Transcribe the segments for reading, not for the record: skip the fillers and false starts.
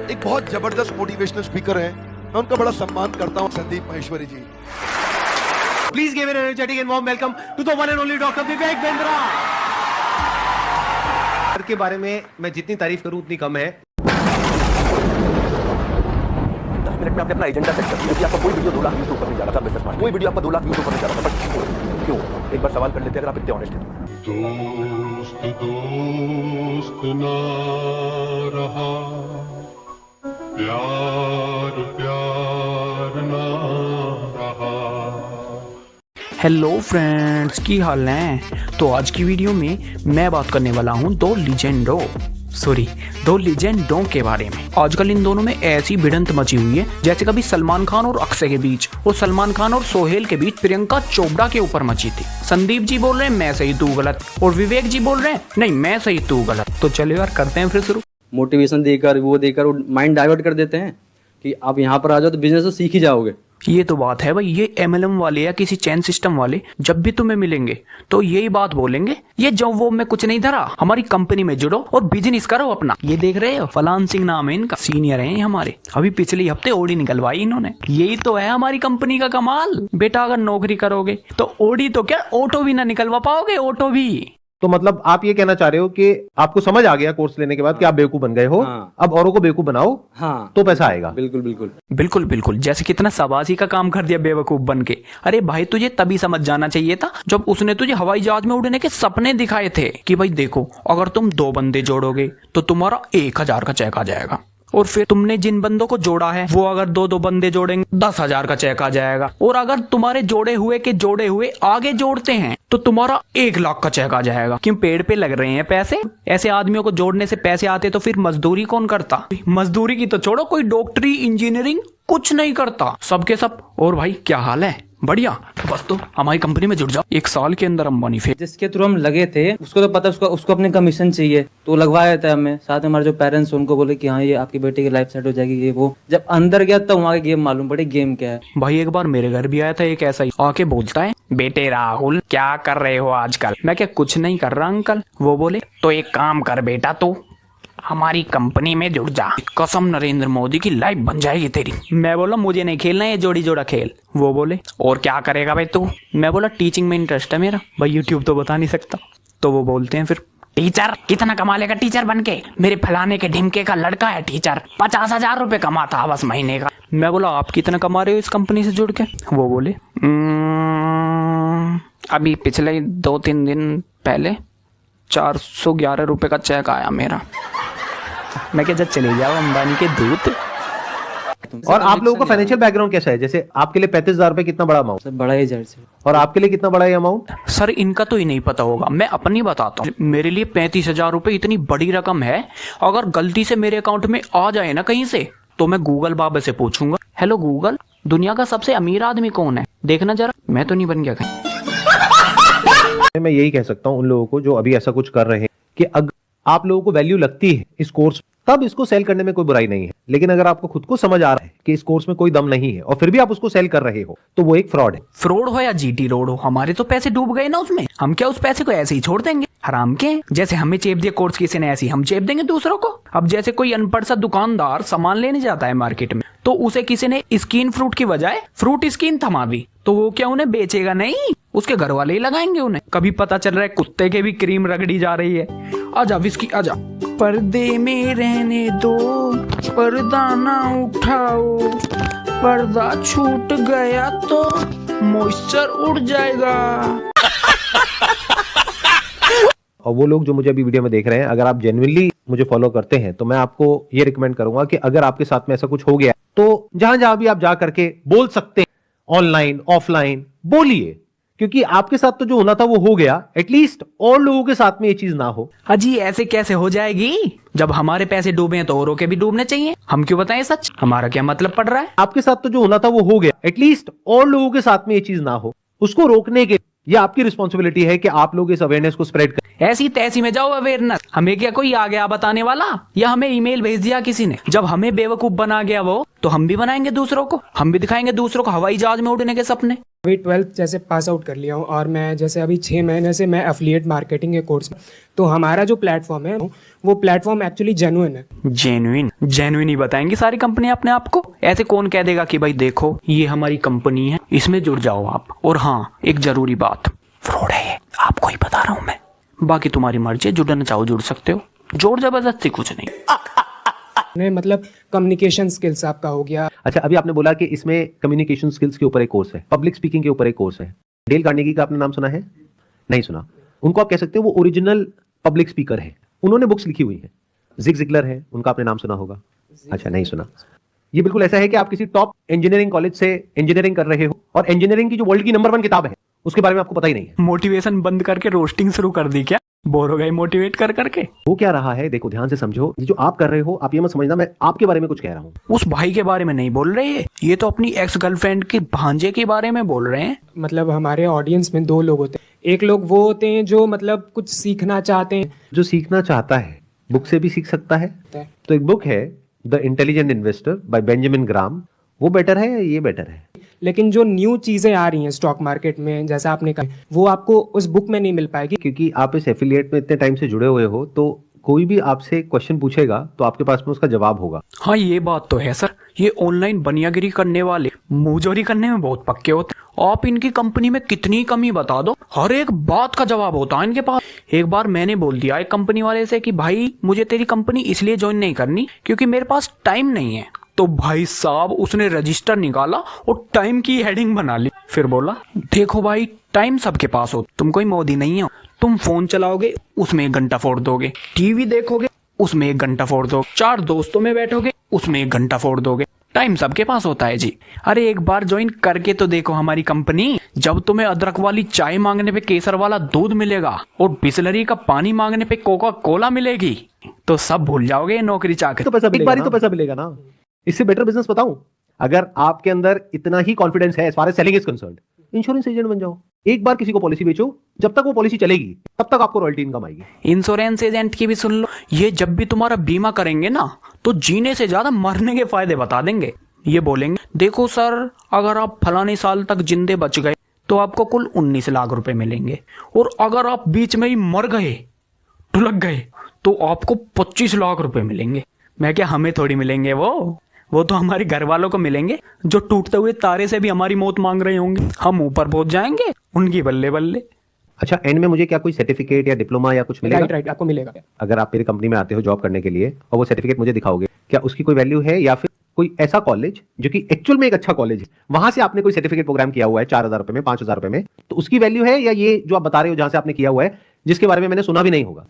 एक बहुत जबरदस्त मोटिवेशनल स्पीकर है, मैं उनका बड़ा सम्मान करता हूँ, संदीप माहेश्वरी जी। Please give an energetic and warm welcome to the one and only Dr. Vivek Bindra। के बारे में मैं जितनी तारीफ करूं उतनी कम है। 10 मिनट में आपने अपना एजेंडा सेट कर दिया कि आपका कोई वीडियो 2 लाख व्यूज ऊपर नहीं जा रहा था बिजनेस में, कोई वीडियो आपका 2 लाख व्यूज ऊपर नहीं जा रहा था, बट क्यों? एक बार सवाल कर लेते हैं अगर आप इतने ऑनेस्ट हैं। दोस्त दोस्त ना रहा, प्यार प्यार ना रहा। हेलो फ्रेंड्स, की हाल है? तो आज की वीडियो में मैं बात करने वाला हूँ दो लीजेंडों के बारे में। आजकल इन दोनों में ऐसी भिड़ंत मची हुई है जैसे कभी सलमान खान और अक्षय के बीच और सलमान खान और सोहेल के बीच प्रियंका चोपड़ा के ऊपर मची थी। संदीप जी बोल रहे हैं मैं सही तू गलत, और विवेक जी बोल रहे हैं नहीं मैं सही तू गलत। तो चलो यार करते हैं फिर शुरू। मोटिवेशन देकर वो माइंड डाइवर्ट कर देते हैं कि आप यहाँ पर आ जाओ तो बिजनेस तो सीख ही जाओगे। ये तो बात है भाई, ये MLM वाले या किसी चैन सिस्टम वाले जब भी तुम्हें मिलेंगे तो यही बात बोलेंगे, ये जो वो में कुछ नहीं धरा, हमारी कंपनी में जुड़ो और बिजनेस करो अपना। ये देख रहे हो फलान सिंह नाम है इनका, सीनियर है हमारे, अभी पिछले हफ्ते ओडी निकलवाई इन्होंने। यही तो है हमारी कंपनी का कमाल बेटा, अगर नौकरी करोगे तो ओडी तो क्या ऑटो भी ना निकलवा पाओगे, ऑटो भी। तो मतलब आप ये कहना चाह रहे हो कि आपको समझ आ गया कोर्स लेने के बाद कि आप बेवकूफ बन गए हो। हाँ। अब औरों को बेवकूफ बनाओ, हाँ, तो पैसा आएगा। बिल्कुल बिल्कुल बिल्कुल बिल्कुल, जैसे कितना शाबाशी का काम कर दिया बेवकूफ बन के। अरे भाई तुझे तभी समझ जाना चाहिए था जब उसने तुझे हवाई जहाज में उड़ने के सपने दिखाए थे कि भाई देखो अगर तुम 2 बंदे जोड़ोगे तो तुम्हारा 1000 का चेक आ जाएगा, और फिर तुमने जिन बंदों को जोड़ा है वो अगर 2 बंदे जोड़ेंगे 10,000 का चेक आ जाएगा, और अगर तुम्हारे जोड़े हुए आगे जोड़ते हैं तो तुम्हारा 1 लाख का चेक आ जाएगा। क्यों? पेड़ पे लग रहे हैं पैसे। ऐसे आदमियों को जोड़ने से पैसे आते तो फिर मजदूरी कौन करता? मजदूरी की तो छोड़ो, कोई डॉक्टरी इंजीनियरिंग कुछ नहीं करता, सबके सब। और भाई क्या हाल है? बढ़िया। तो बस तो हमारी कंपनी में जुड़ जाओ, 1 साल के अंदर अंबानी फेल। जिसके थ्रू हम लगे थे उसको तो पता, उसको अपने कमीशन चाहिए तो लगवाया था हमें। साथ में हमारे जो पेरेंट्स उनको बोले कि हाँ ये आपकी बेटी की लाइफ सेट हो जाएगी, ये वो। जब अंदर गया तो वहाँ गेम मालूम पड़ी गेम क्या है। भाई एक बार मेरे घर भी आया था एक ऐसा ही, आके बोलता है बेटे राहुल क्या कर रहे हो आजकल? मैं क्या कुछ नहीं कर रहा अंकल। वो बोले तो एक काम कर बेटा, तू हमारी कंपनी में जुड़ जा, कसम नरेंद्र मोदी की लाइफ बन जाएगी तेरी। मैं बोला मुझे नहीं खेलना ये जोड़ी जोड़ा खेल। वो बोले और क्या करेगा भाई तू? मैं बोला टीचिंग में इंटरेस्ट है मेरा। भाई यूट्यूब तो बता नहीं सकता। तो वो बोलते हैं फिर टीचर कितना कमा लेगा टीचर बन के? मेरे फलाने के ढिमके का लड़का है टीचर, 50,000 रुपए कमाता बस महीने का। मैं बोला आप कितना कमा रहे हो इस कंपनी से जुड़ के? वो बोले अभी पिछले 2-3 दिन पहले 411 रुपए का चेक आया मेरा। मैं क्या जब चले जाओ अंबानी के दूत। और आप लोगों का फाइनेंशियल बैकग्राउंड कैसा है? जैसे आपके लिए 35,000 रुपए कितना बड़ा अमाउंट? बड़ा ही जड़ से। और आपके लिए कितना बड़ा है अमाउंट? सर इनका तो ही नहीं पता होगा, मैं अपनी बताता हूँ। मेरे लिए 35,000 रुपए इतनी बड़ी रकम है, अगर गलती से मेरे अकाउंट में आ जाए ना कहीं से तो मैं गूगल बाबा से पूछूंगा, हेलो गूगल दुनिया का सबसे अमीर आदमी कौन है? देखना जरा, मैं तो नहीं बन गया कहीं। मैं यही कह सकता हूँ उन लोगों को जो अभी ऐसा कुछ कर रहे हैं कि अगर आप लोगों को वैल्यू लगती है इस कोर्स, तब इसको सेल करने में कोई बुराई नहीं है। लेकिन अगर आपको खुद को समझ आ रहा है कि इस कोर्स में कोई दम नहीं है और फिर भी आप उसको सेल कर रहे हो तो वो एक फ्रॉड है। फ्रॉड हो या GT रोड हो, हमारे तो पैसे डूब गए ना उसमें। हम क्या उस पैसे को ऐसे ही छोड़ देंगे? हराम के जैसे हमें चेप दिया कोर्स किसी ने, ऐसे ही हम चेप देंगे दूसरों को। अब जैसे कोई अनपढ़ सा दुकानदार सामान लेने जाता है मार्केट में, तो उसे किसी ने स्किन फ्रूट की बजाय फ्रूट स्किन थमा दी, तो वो क्या उन्हें बेचेगा? नहीं, उसके घर वाले ही लगाएंगे उन्हें। कभी पता चल रहा है कुत्ते के भी क्रीम रगड़ी जा रही है। आजा विस्की आजा। पर्दे में रहने दो, पर्दा ना उठाओ, पर्दा छूट गया तो मॉइस्चर उड़ जाएगा। और वो लोग जो मुझे अभी वीडियो में देख रहे हैं, अगर आप जेन्युइनली मुझे फॉलो करते हैं तो मैं आपको ये रिकमेंड करूंगा कि अगर आपके साथ में ऐसा कुछ हो गया तो जहां जहां भी आप जा करके बोल सकते हैं, ऑनलाइन ऑफलाइन बोलिए, क्योंकि आपके साथ तो जो होना था वो हो गया। एटलीस्ट और लोगों के साथ में ये चीज ना हो। अजी ऐसे कैसे हो जाएगी? जब हमारे पैसे डूबे हैं तो औरों के भी डूबने चाहिए। हम क्यों बताएं सच? हमारा क्या मतलब पड़ रहा है? आपके साथ तो जो होना था वो हो गया। एटलीस्ट और लोगों के साथ में ये चीज ना हो, उसको रोकने के ये आपकी रिस्पॉन्सिबिलिटी है कि आप लोग इस अवेयरनेस को स्प्रेड करें। ऐसी तैसी में जाओ अवेयरनेस। हमें क्या कोई आ गया बताने वाला, या हमें ईमेल भेज दिया किसी ने? जब हमें बेवकूफ बना गया वो, तो हम भी बनाएंगे दूसरों को, हम भी दिखाएंगे दूसरों को हवाई जहाज में उड़ने के सपने। अभी 12th जैसे पास आउट कर लिया हूँ और मैं जैसे अभी 6 महीने से मैं एफिलिएट मार्केटिंग के कोर्स में, तो हमारा जो प्लेटफॉर्म है वो प्लेटफॉर्म एक्चुअली जेन्युइन है। जेन्युइन ही बताएंगी सारी कंपनी अपने आप को। ऐसे कौन कह देगा कि भाई देखो ये हमारी कंपनी है, इसमें जुड़ जाओ आप। और हाँ, एक जरूरी बात, फ्रॉड है ये, आपको ही बता रहा हूँ मैं। बाकी तुम्हारी मर्जी, जुड़ना चाहो जुड़ सकते हो, जोर जबरदस्ती कुछ नहीं। मतलब कम्युनिकेशन स्किल्स आपका हो गया। अच्छा, अभी आपने बोला कि इसमें कम्युनिकेशन स्किल्स के ऊपर एक कोर्स है, पब्लिक स्पीकिंग के ऊपर एक कोर्स है। डेल कार्नेगी का आपने नाम सुना है? नहीं सुना। उनको आप कह सकते हो वो ओरिजिनल पब्लिक स्पीकर है, उन्होंने बुक्स लिखी हुई है। जिग जिगलर है, उनका आपने नाम सुना होगा? अच्छा, नहीं सुना। ये बिल्कुल ऐसा है कि आप किसी टॉप इंजीनियरिंग कॉलेज से इंजीनियरिंग कर रहे हो और इंजीनियरिंग की जो वर्ल्ड की नंबर 1 किताब है उसके बारे में आपको पता ही नहीं है। मोटिवेशन बंद करके रोस्टिंग शुरू कर दी क्या? बोर हो गए मोटिवेट कर करके? वो क्या रहा है, देखो ध्यान से समझो। ये जो आप कर रहे हो, आप ये मत समझना मैं आपके बारे में कुछ कह रहा हूँ। उस भाई के बारे में नहीं बोल रहे हैं, ये तो अपनी एक्स गर्लफ्रेंड के भांजे के बारे में बोल रहे हैं। मतलब हमारे ऑडियंस में 2 लोग होते हैं। एक लोग वो होते हैं जो मतलब कुछ सीखना चाहते हैं, जो सीखना चाहता है बुक से भी सीख सकता है। तो एक बुक है the intelligent investor by Benjamin Graham, वो बेटर है या ये बेटर है? लेकिन जो न्यू चीजें आ रही हैं स्टॉक मार्केट में, जैसा आपने कहा, वो आपको उस बुक में नहीं मिल पाएगी। क्योंकि आप इस एफिलिएट में इतने टाइम से जुड़े हुए हो, तो कोई भी आपसे क्वेश्चन पूछेगा तो आपके पास में उसका जवाब होगा। हाँ, ये बात तो है सर। ये ऑनलाइन बनियागिरी करने वाले मुंहजोरी करने में बहुत पक्के होते हैं। आप इनकी कंपनी में कितनी कमी बता दो, हर एक बात का जवाब होता है इनके पास। एक बार मैंने बोल दिया एक कंपनी वाले से कि भाई मुझे तेरी कंपनी इसलिए ज्वाइन नहीं करनी क्योंकि मेरे पास टाइम नहीं है। तो भाई साहब उसने रजिस्टर निकाला और टाइम की हेडिंग बना ली। फिर बोला देखो भाई, टाइम सबके पास हो, तुम कोई मोदी नहीं हो। तुम फोन चलाओगे उसमें 1 घंटा फोड़ दोगे, टीवी देखोगे उसमें 1 घंटा फोड़ दोगे, 4 दोस्तों में बैठोगे उसमें 1 घंटा फोड़ दोगे। टाइम सबके पास होता है जी। अरे एक बार ज्वाइन करके तो देखो हमारी कंपनी। जब तुम्हें अदरक वाली चाय मांगने पे केसर वाला दूध मिलेगा और बिस्लरी का पानी मांगने पे कोका कोला मिलेगी, तो सब भूल जाओगे नौकरी चाकरी। तो पैसा एक बार ही तो पैसा मिलेगा ना। इससे बेटर बिजनेस बताऊं, अगर आपके अंदर इतना ही कॉन्फिडेंस है as far as selling is concerned, insurance agent बन जाओ। एक बार किसी को पॉलिसी बेचो, जब तक वो पॉलिसी चलेगी तब तक आपको रॉयल्टी इनकम आएगी। इंश्योरेंस एजेंट की भी सुन लो, ये जब भी तुम्हारा बीमा करेंगे ना तो जीने से ज्यादा मरने के फायदे बता देंगे। ये बोलेंगे देखो सर, अगर आप फलाने साल तक जिंदे बच गए तो आपको कुल 19 लाख रुपए मिलेंगे, और अगर आप बीच में ही मर गए, ढुलक गए, तो आपको 25 लाख रुपए मिलेंगे। मैं क्या, हमें थोड़ी मिलेंगे वो तो हमारे घर वालों को मिलेंगे जो टूटते हुए तारे से भी हमारी मौत मांग रहे होंगे। हम ऊपर पहुंच जाएंगे, उनकी बल्ले बल्ले। अच्छा, एंड में मुझे क्या कोई सर्टिफिकेट या डिप्लोमा या कुछ मिलेगा? राइट, आपको मिलेगा। अगर आप मेरी कंपनी में आते हो जॉब करने के लिए और वो सर्टिफिकेट मुझे दिखाओगे, क्या उसकी कोई वैल्यू है? या फिर कोई ऐसा कॉलेज जो कि एक्चुअल में एक अच्छा कॉलेज है, वहां से आपने कोई सर्टिफिकेट प्रोग्राम किया हुआ है 4000 रुपए में, 5000 रुपए में, तो उसकी वैल्यू है? या ये जो आप बता रहे हो जहां से आपने किया हुआ है, जिसके बारे में मैंने सुना भी नहीं होगा?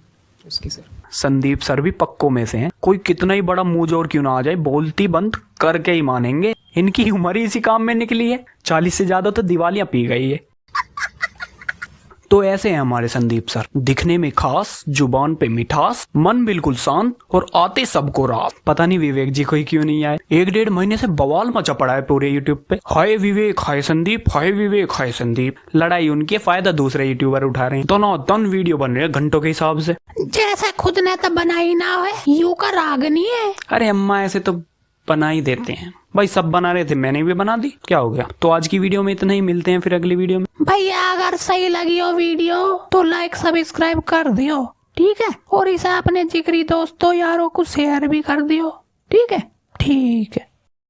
उसकी सर, संदीप सर भी पक्कों में से हैं। कोई कितना ही बड़ा मुंह जोर क्यों ना आ जाए, बोलती बंद करके ही मानेंगे। इनकी उम्र ही इसी काम में निकली है, 40 से ज्यादा तो दिवालियां पी गई है। तो ऐसे हैं हमारे संदीप सर, दिखने में खास, जुबान पे मिठास, मन बिल्कुल शांत और आते सबको रात। पता नहीं विवेक जी कोई क्यों नहीं आए, 1-1.5 महीने से बवाल मचा पड़ा है पूरे यूट्यूब पे। हाय विवेक, हाय संदीप, हाय विवेक, हाय संदीप। लड़ाई उनकी, फायदा दूसरे यूट्यूबर उठा रहे हैं। दोनों दन वीडियो बन रहे हैं घंटों के हिसाब से। जैसे खुद ने तो बनाई ना है, यू का राग नहीं है। अरे अम्मा ऐसे तो बना ही देते हैं भाई, सब बना रहे थे मैंने भी बना दी, क्या हो गया। तो आज की वीडियो में इतना ही, मिलते हैं फिर अगली वीडियो में। भैया अगर सही लगी हो वीडियो तो लाइक सब्सक्राइब कर दियो, ठीक है, और इसे अपने जिगरी दोस्तों यारों को शेयर भी कर दियो, ठीक है।